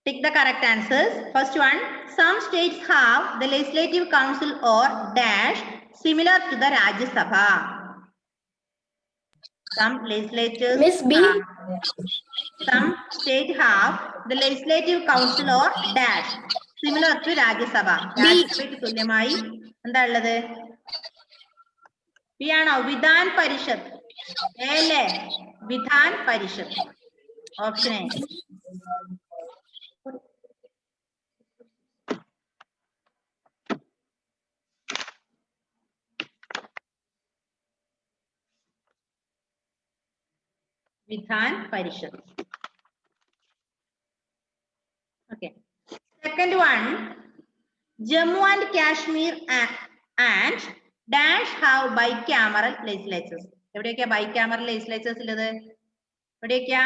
Tick the correct answers. First one, some states have the legislative council or dash similar to the Rajya Sabha. Some legislatures Miss B. Some states have the legislative council or dash similar to Rajya Sabha. Rajya Sabhayക്ക് തുല്യമായി എന്താ ഉള്ളത്? B ആണോ? Vidhan Parishad. A അല്ലേ? Vidhan Parishad. Option A. Vidhan Parishad. Okay. Second one, Jammu and Kashmir and dash have bicameral legislatures. എവിടെയൊക്കെയാ bicameral legislatures ഉള്ളത്? എവിടെയൊക്കെയാ?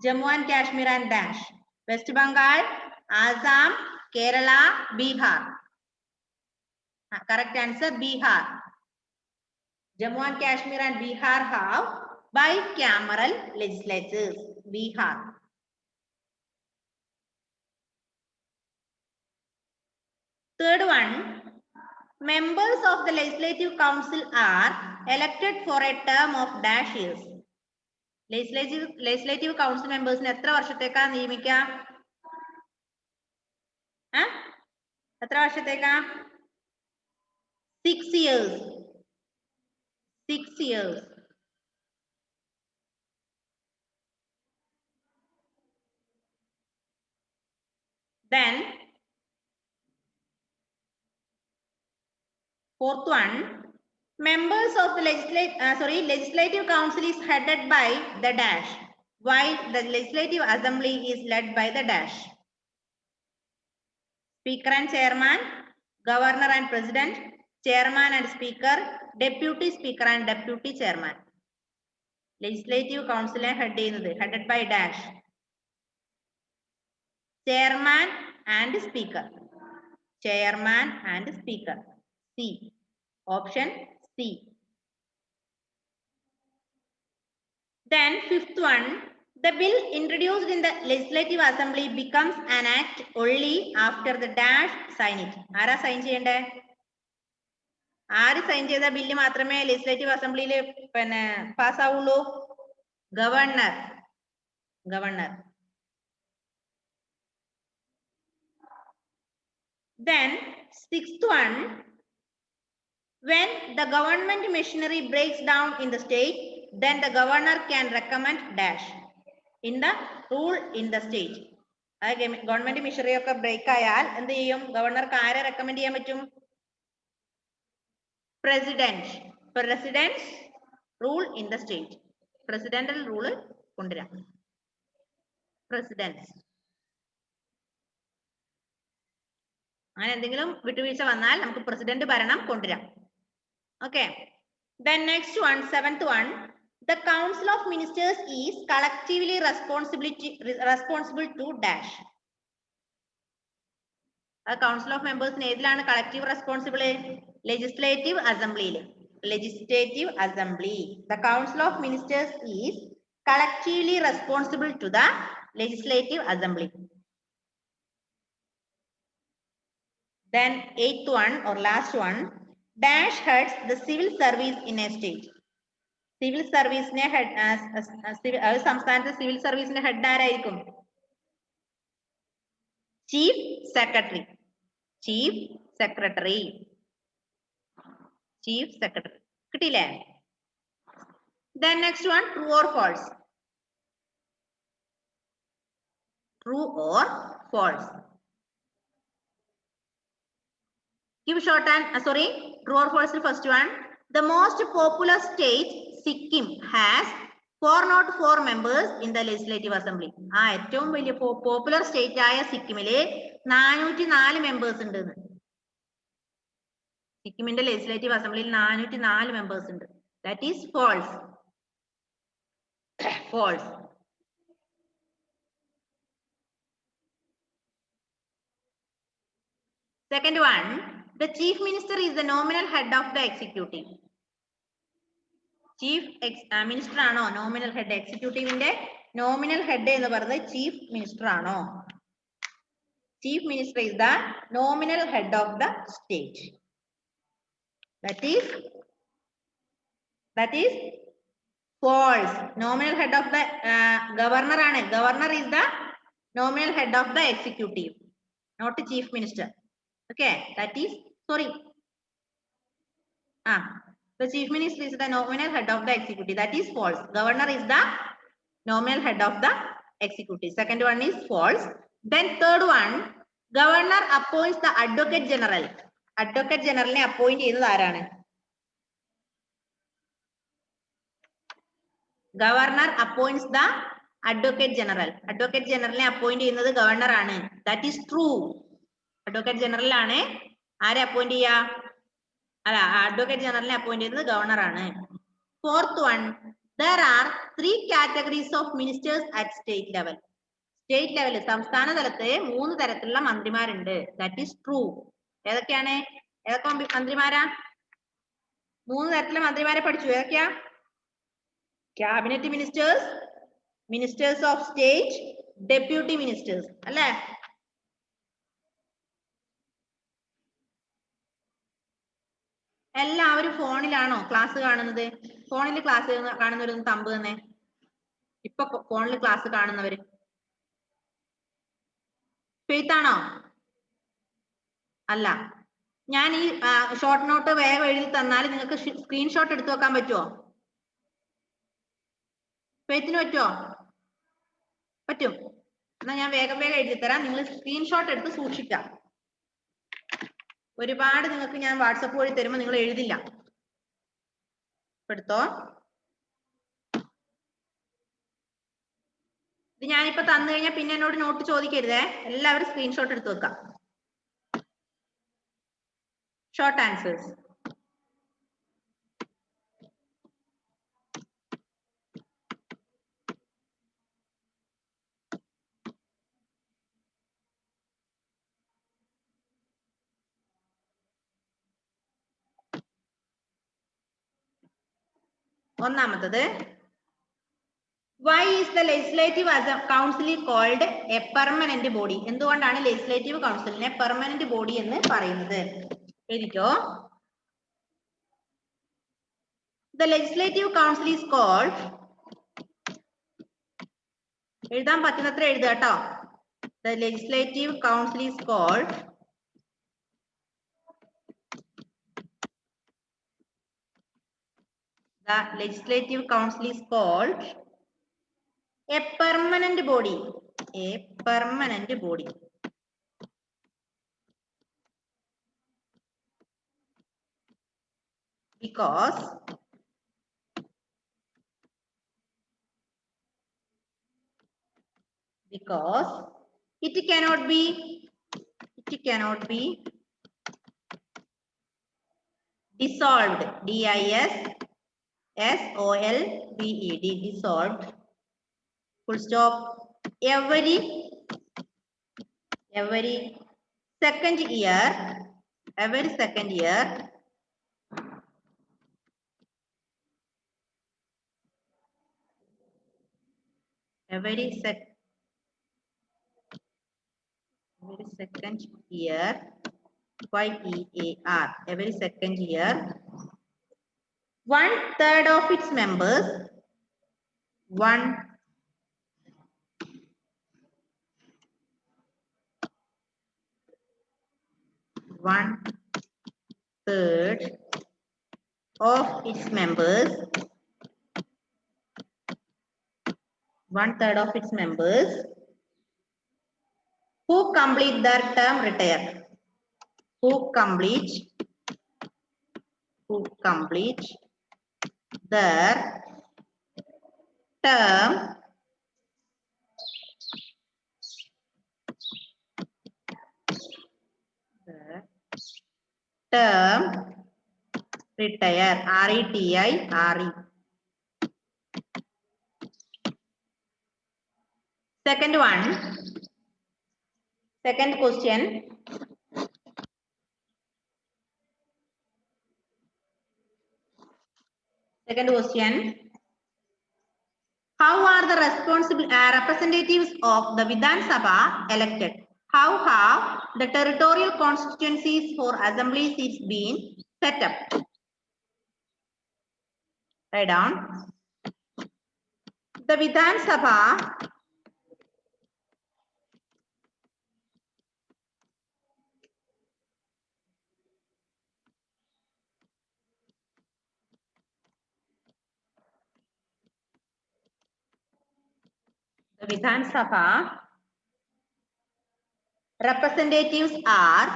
Jammu and Kashmir and dash. West Bengal, Assam, Kerala, Bihar. Correct answer, Bihar. Jammu and Kashmir and Bihar have bicameral legislatures. Bihar. Third one, members of the legislative council are elected for a term of dash years. Legislative council members എത്ര വർഷത്തേക്കാ നിയമിക്കുക? എത്ര വർഷത്തേക്കാ? 6 years. 6 years. Then fourth one, members of the legislative council is headed by the dash, while the legislative assembly is led by the dash. Speaker and chairman, governor and president, chairman and speaker, deputy speaker and deputy chairman. Legislative council headed by dash. Chairman and speaker. Chairman and speaker. C. Option C. Then fifth one, the bill introduced in the legislative assembly becomes an act only after the dash sign it. ആരാ sign ചെയ്യണ്ടേ? ആര് sign ചെയ്ത ബില്ല് മാത്രമേ legislative അസംബ്ലിയിൽ പാസ്സാവുള്ളൂ? Governor. Governor. Then sixth one, when the government machinery breaks down in the state, then the governor can recommend dash in the rule in the state. Government machinery ഒക്കെ break ആയാൽ എന്ത് ചെയ്യും? ഗവർണർക്ക് ആരെ റെക്കമെൻഡ് ചെയ്യാൻ പറ്റും? President. President's rule in the state. Presidential rule കൊണ്ടുവരാം. Presidents. അങ്ങനെ എന്തെങ്കിലും വിട്ടുവീഴ്ച വന്നാൽ നമുക്ക് പ്രസിഡന്റ് ഭരണം കൊണ്ടുവരാം. Okay. Then next one, seventh one, the council of ministers is collectively responsible to dash. A council of members ഏതിലാണ് collective responsible? Legislative assembly. Legislative assembly. The council of ministers is collectively responsible to the legislative assembly. Then eighth one or last one, dash heads the civil service in a state. Civil service ne head സംസ്ഥാനത്തെ civil service ne head ആരായിരിക്കും? Chief Secretary. Chief Secretary. Chief Secretary. കിട്ടിയില്ലേ? Then next one, true or false? True or false? Give short and true or false. First one, the most popular state Sikkim has 404 members in the legislative assembly. ഏറ്റവും വലിയ popular state ആയ സിക്കിമിലെ 404 members ഉണ്ട്. സിക്കിമിന്റെ legislative അസംബ്ലിയിൽ 404 members ഉണ്ട്. That is false. False. Second one, the chief minister is the nominal head of the executive. Chief minister ആണോ nominal head? Executive ന്റെ nominal head എന്ന് പറയുന്നത് chief minister ആണോ? Chief Minister is the nominal head of the state. That is false. Nominal head of the governor ആണ്. Governor is the nominal head of the executive, not chief minister. Okay, that is sorry. The chief minister is the nominal head of the executive. That is false. Governor is the nominal head of the executive. Second one is false. Then third one, governor appoints the advocate general. Advocate general ne appoint ചെയ്യുന്നത് ആരാണ്? Governor appoints the advocate general. Advocate general ne appoint ചെയ്യുന്നത് governor ആണ്. That is true. Advocate general ആണ് ആരെ appoint ചെയ്യുക? അല്ല, advocate general ne appoint ചെയ്യുന്നത് governor ആണ്. Fourth one, there are 3 categories of ministers at state level. State level, സംസ്ഥാന തലത്ത് 3 തരത്തിലുള്ള മന്ത്രിമാരുണ്ട്. That is true. ഏതൊക്കെയാണ്? ഏതൊക്കെ മന്ത്രിമാരാ? 3 തരത്തിലുള്ള മന്ത്രിമാരെ പഠിച്ചു. ഏതൊക്കെയാ? Cabinet ministers, ministers of state, deputy ministers. അല്ലേ? എല്ലാവരും ഫോണിലാണോ ക്ലാസ് കാണുന്നത്? ഫോണിൽ ക്ലാസ് കാണുന്നവരൊന്ന് തമ്പ് തന്നെ. ഇപ്പൊ ഫോണിൽ ക്ലാസ് കാണുന്നവര് ഫെയ്ത്താണോ? അല്ല. ഞാൻ ഈ ഷോർട്ട് നോട്ട് വേഗം എഴുതി തന്നാൽ നിങ്ങൾക്ക് സ്ക്രീൻഷോട്ട് എടുത്തു വെക്കാൻ പറ്റുമോ? ഫെയ്ത്തിന് പറ്റുമോ? പറ്റും. എന്നാ ഞാൻ വേഗം എഴുതി തരാം. നിങ്ങൾ സ്ക്രീൻഷോട്ട് എടുത്ത് സൂക്ഷിക്കാം. ഒരുപാട് നിങ്ങൾക്ക് ഞാൻ വാട്സപ്പ് വഴി തരുമ്പോൾ നിങ്ങൾ എഴുതില്ല. എടുത്തോ. ഇത് ഞാനിപ്പോ തന്നു കഴിഞ്ഞാൽ പിന്നെ എന്നോട് നോട്ട് ചോദിക്കരുതേ. എല്ലാവരും സ്ക്രീൻഷോട്ട് എടുത്ത് വെക്കാം. Short answers. ഒന്നാമത്തത്, why is the legislative council called a permanent body? എന്തുകൊണ്ടാണ് legislative councilനെ permanent body എന്ന് പറയുന്നത്? എഴുതിക്കോ. The legislative council is called, എഴുതാൻ പറ്റുന്നത്ര എഴുതുക കേട്ടോ. The legislative council is called a permanent body. A permanent body. Because it cannot be dissolved. D-I-S-S-O-L-V-E-D. Dissolved. Full stop. Every second year. Every second year. Every second year. Y-E-A-R. Every second year. 1/3 of its members. 1/3 of its members. 1/3 of its members who complete their term retire. Who complete their term retire. R-E-T-I-R-E. Second one. Second question. How are the representatives of the Vidhan Sabha elected? How have the territorial constituencies for assembly seats been set up? Write down. The Vidhan Sabha representatives are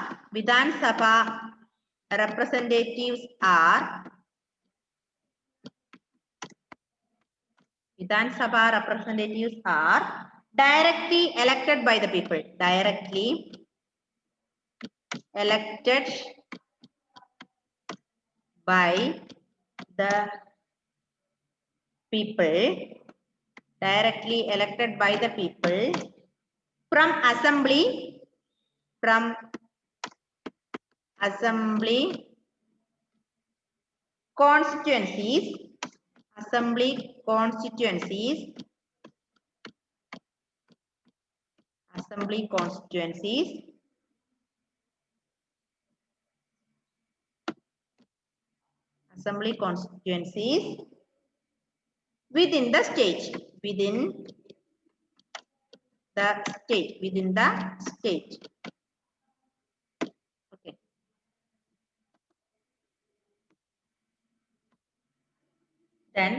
Vidhan Sabha representatives are directly elected by the people. Directly elected by the people. Directly elected by the people from assembly constituencies within the state. Okay. Then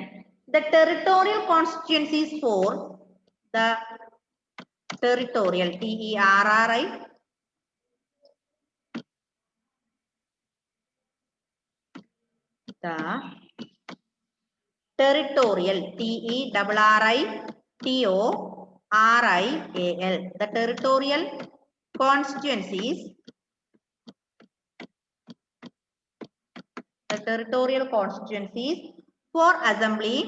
the territorial constituencies for the territorial TERRI the territorial TERRITORIAL the territorial constituencies for assembly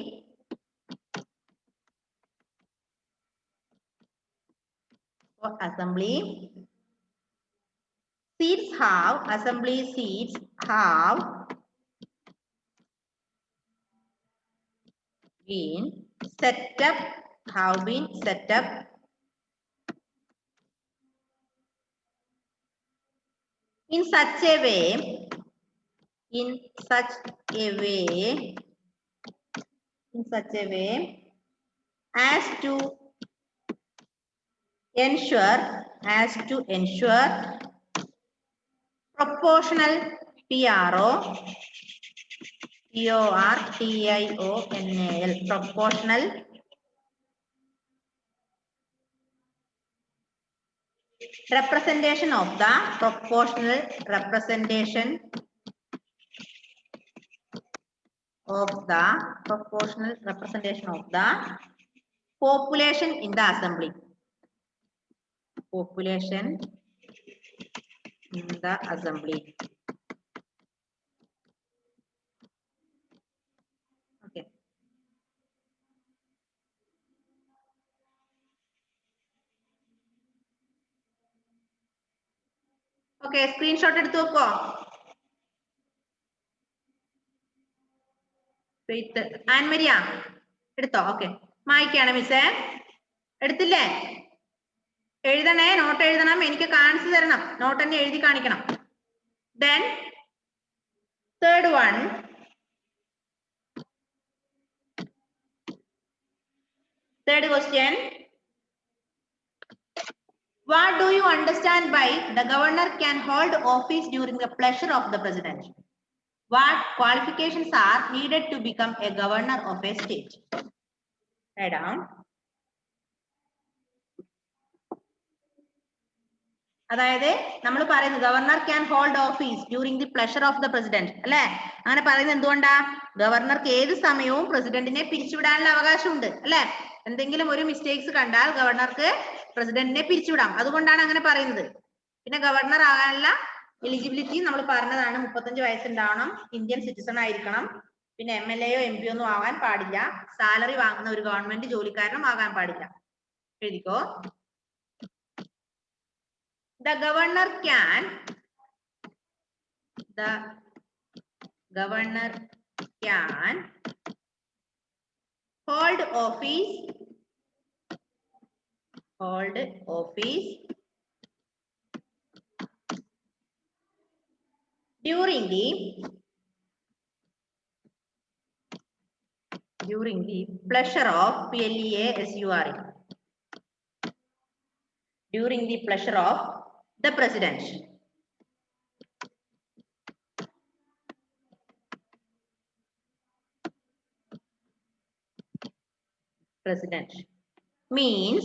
assembly seats have been set up in such a way as to ensure proportional proportional representation of the population in the assembly. Okay. Okay, screenshot എടുത്തു വെക്കോ. ആൻമരിയ എടുത്തോ? Okay, മായ്ക്കാണ് മിസ്സേ. എടുത്തില്ലേ? എഴുതണേ, not എഴുതണം, എനിക്ക് കാണിച്ചു തരണം, not തന്നെ എഴുതി കാണിക്കണം. Then third question. What do you understand by the governor can hold office during the pleasure of the president? What qualifications are needed to become a governor of a state? Write down. അതായത് നമ്മൾ പറയുന്നത് governor can hold office during the pleasure of the president അല്ലെ? അങ്ങനെ പറയുന്നത് എന്തുകൊണ്ടാ? ഗവർണർക്ക് ഏത് സമയവും പ്രസിഡന്റിനെ പിരിച്ചുവിടാനുള്ള അവകാശമുണ്ട് അല്ലെ? എന്തെങ്കിലും ഒരു മിസ്റ്റേക്സ് കണ്ടാൽ ഗവർണർക്ക് പ്രസിഡന്റിനെ പിരിച്ചുവിടാം, അതുകൊണ്ടാണ് അങ്ങനെ പറയുന്നത്. പിന്നെ ഗവർണർ ആകാനുള്ള എലിജിബിലിറ്റി നമ്മൾ പറഞ്ഞതാണ്, 35 വയസ്സുണ്ടാവണം, ഇന്ത്യൻ സിറ്റിസൺ ആയിരിക്കണം, പിന്നെ MLA യോ MP ഒന്നും ആവാൻ പാടില്ല, സാലറി വാങ്ങുന്ന ഒരു ഗവൺമെന്റ് ജോലിക്കാരനും ആകാൻ പാടില്ല. എഴുതിക്കോ. The governor can hold office during the pleasure of PLEASURE, during the pleasure of the president. President means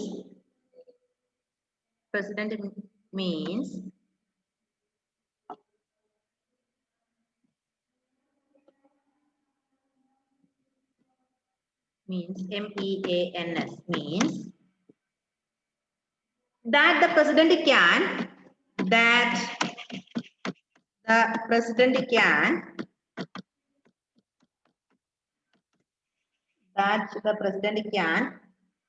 MEANS means that the president can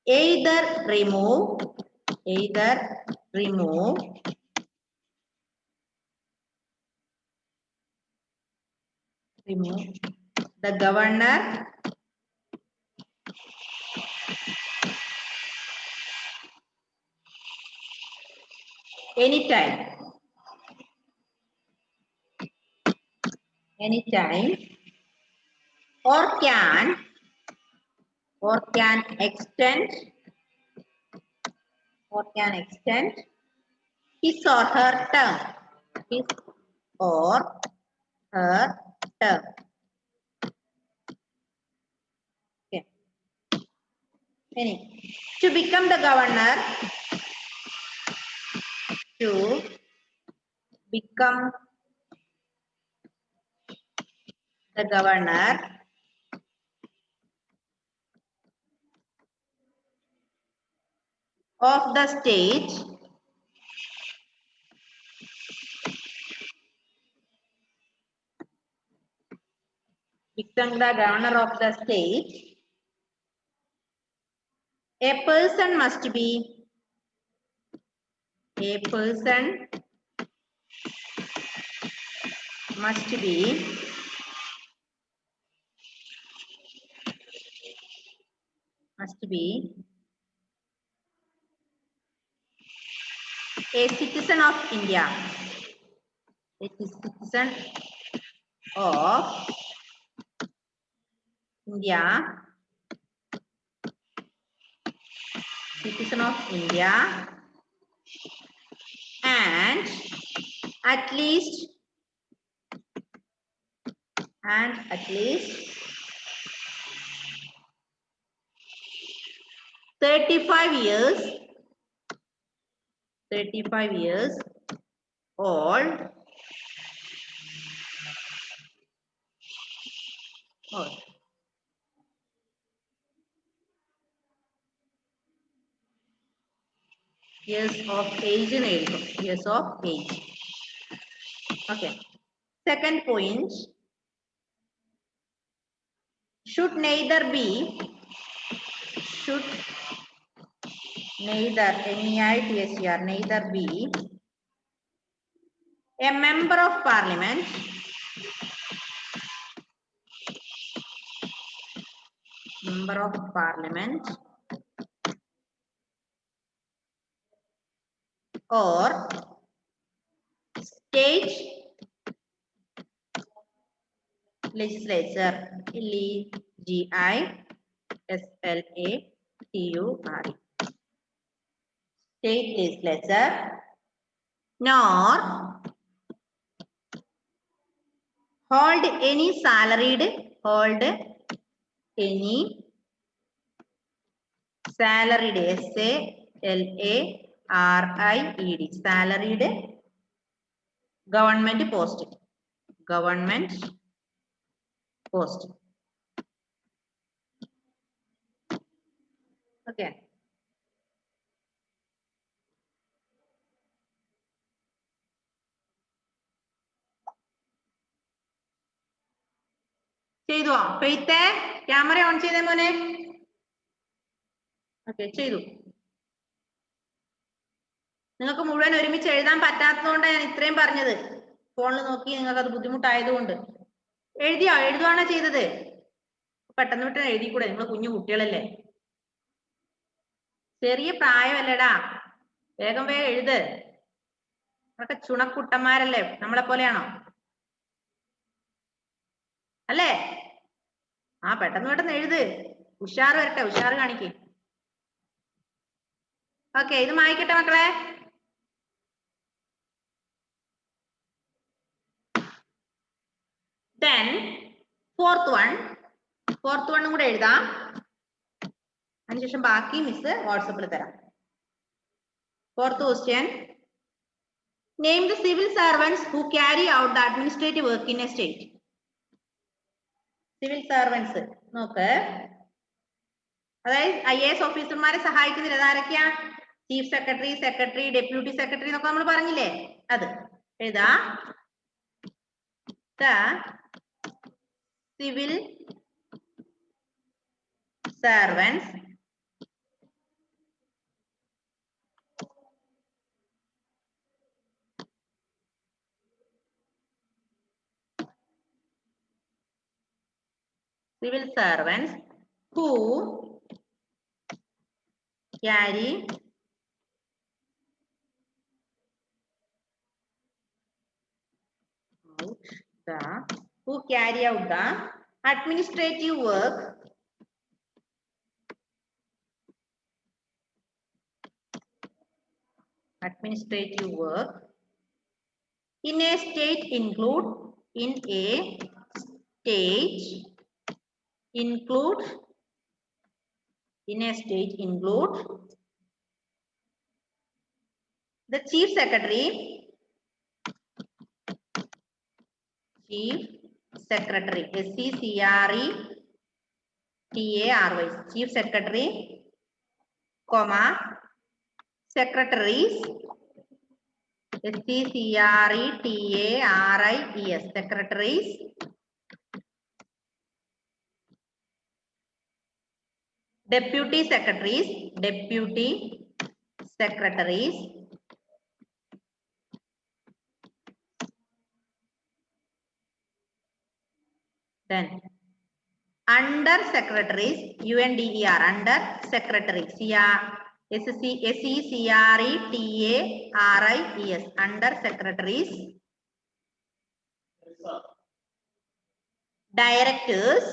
either remove the governor anytime or can extend his or her term. Okay. To become the governor, of the state a person must be a citizen of India. And at least 35 years old years of age. Okay. Second point, should neither be a member of parliament or state legislature, state legislature, nor hold any salaried salaried government post. Okay. ചെയ്തു പെയ്ത്തെ camera on ചെയ്തേ മോനെ. Okay ചെയ്തു. നിങ്ങൾക്ക് മുഴുവൻ ഒരുമിച്ച് എഴുതാൻ പറ്റാത്തതുകൊണ്ടാണ് ഞാൻ ഇത്രയും പറഞ്ഞത്. ഫോണിൽ നോക്കി നിങ്ങൾക്ക് അത് ബുദ്ധിമുട്ടായതുകൊണ്ട്. എഴുതുവാണോ ചെയ്തത്? പെട്ടെന്ന് പെട്ടെന്ന് എഴുതിക്കൂടെ, നിങ്ങൾ കുഞ്ഞു കുട്ടികളല്ലേ, ചെറിയ പ്രായമല്ലടാ, വേഗം എഴുത്. അതൊക്കെ ചുണക്കുട്ടന്മാരല്ലേ, നമ്മളെ പോലെയാണോ? അല്ലേ? ആ പെട്ടെന്ന് എഴുത്. ഉഷാറ് വരട്ടെ, ഉഷാറ് കാണിക്ക്. ഓക്കെ, ഇത് മായ്ക്കട്ടെ മക്കളെ. Then fourth one കൂടെ എഴുതാം. അതിനുശേഷം ബാക്കി മിസ് വാട്സപ്പിൽ തരാം. Fourth question. Name the civil servants who carry out the administrative work in a state. Civil servants നോക്ക്. അതായത് IAS ഓഫീസർമാരെ സഹായിക്കുന്നത് ആരൊക്കെയാ? Chief secretary, secretary, deputy secretary എന്നൊക്കെ നമ്മൾ പറഞ്ഞില്ലേ? അത് എഴുതാ. The civil servants who carry out the administrative work in a state include the chief secretary, SECRETARY, chief secretary, comma, secretaries, SECRETARIES, secretaries, deputy secretaries, then under secretaries, under secretaries, SECRETARIES, under secretaries, directors,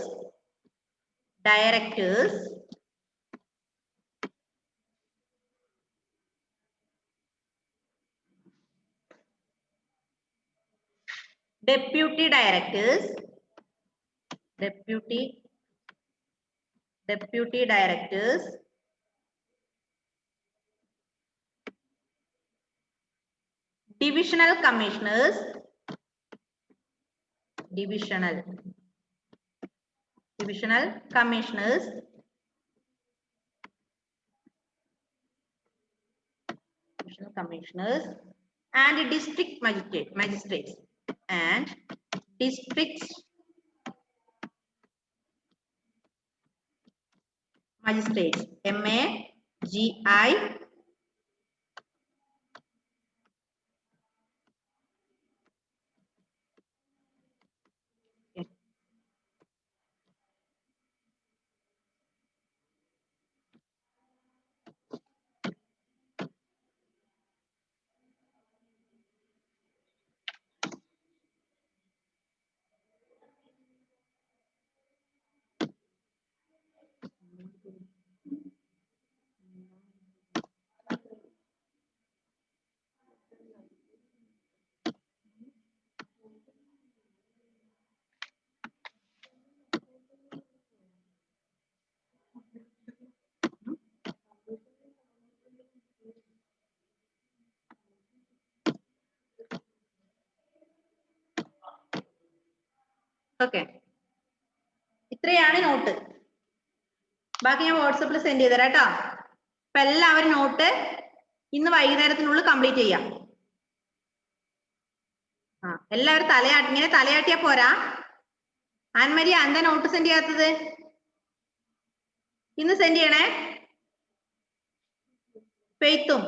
deputy directors, divisional commissioners, and district magistrates and district magistrates, MAGI. Okay, ഇത്രയാണ് not. ബാക്കി ഞാൻ വാട്സപ്പിൽ send ചെയ്തരാം കേട്ടോ. അപ്പൊ എല്ലാവരും not ഇന്ന് വൈകുന്നേരത്തിനുള്ളിൽ complete ചെയ്യാം. എല്ലാവരും ഇങ്ങനെ തലയാട്ടിയാ പോരാ. ആൻമരിയ, എന്താ നോട്ട് സെൻഡ് ചെയ്യാത്തത്? ഇന്ന് സെൻഡ് ചെയ്യണേ. പെയ്ത്തും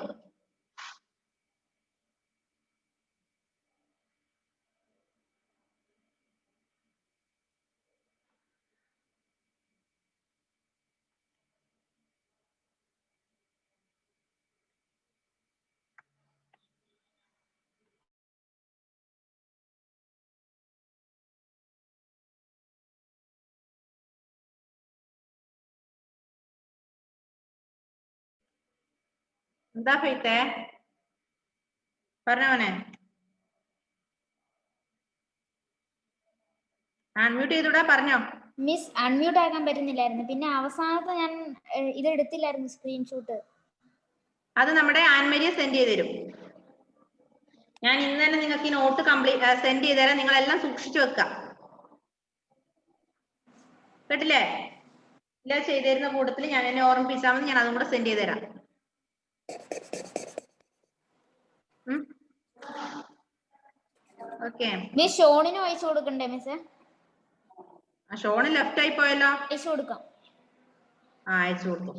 എന്താ ഫെയ്ത്തേ പറഞ്ഞവനെ അൺമ്യൂട്ട് ചെയ്തൂടാ പറഞ്ഞോ. മിസ് അൺമ്യൂട്ട് ആക്കാൻ പറ്റുന്നില്ലായിരുന്നു. പിന്നെ അവസാനത്തെ ഞാൻ ഇത് എടുത്തില്ലായിരുന്നു സ്ക്രീൻഷോട്ട്. അത് നമ്മുടെ ആൻമരിയെ സെൻഡ് ചെയ്ത് തരും. ഞാൻ ഇന്ന് തന്നെ നിങ്ങൾക്ക് ഈ നോട്ട് കംപ്ലീറ്റ് സെൻഡ് ചെയ്ത് തരാം. നിങ്ങളെല്ലാം സൂക്ഷിച്ചു വെക്കാം. കേട്ടില്ലേ? ഇല്ല ചെയ്തു തരുന്ന കൂട്ടത്തിൽ ഞാൻ എന്നെ ഓർമ്മിപ്പിച്ചാൽ മതി. ഞാൻ അതും കൂടെ സെൻഡ് ചെയ്ത് തരാം. ഓക്കെ. മിസ് ഷോണിന് അയച്ചു കൊടുക്കണ്ടേ മിസ്? ഷോണ് ലെഫ്റ്റ് ആയി പോയല്ലോ. അയച്ചു കൊടുക്കാം. അയച്ചു കൊടുത്തു.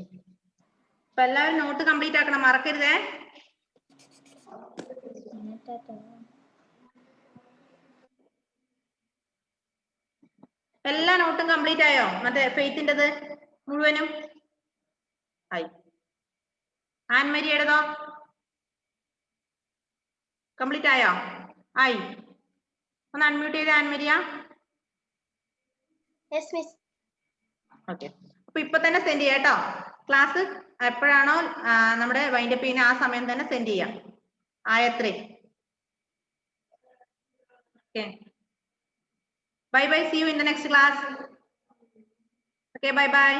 അപ്പൊ എല്ലാവരും നോട്ട് കംപ്ലീറ്റ് ആക്കണം, മറക്കരുതേ. എല്ലാ നോട്ടും കംപ്ലീറ്റ് ആയോ? മറ്റേ ഫെയ്ത്തിൻ്റെത് മുഴുവനും ആയി. ആൻമരിയുടേതോ കംപ്ലീറ്റ് ആയോ? ആയി. ഒന്ന് അൺമ്യൂട്ട് ചെയ്ത ആൻമരിയ. ഓക്കെ. അപ്പൊ ഇപ്പൊ തന്നെ സെൻഡ് ചെയ്യാം കേട്ടോ. ക്ലാസ് എപ്പോഴാണോ നമ്മുടെ വൈൻഡപ്പ് ചെയ്യുന്ന ആ സമയം തന്നെ സെൻഡ് ചെയ്യാം. ആയത്രേ. Okay. Bye bye. See you in the next class. Okay, bye bye.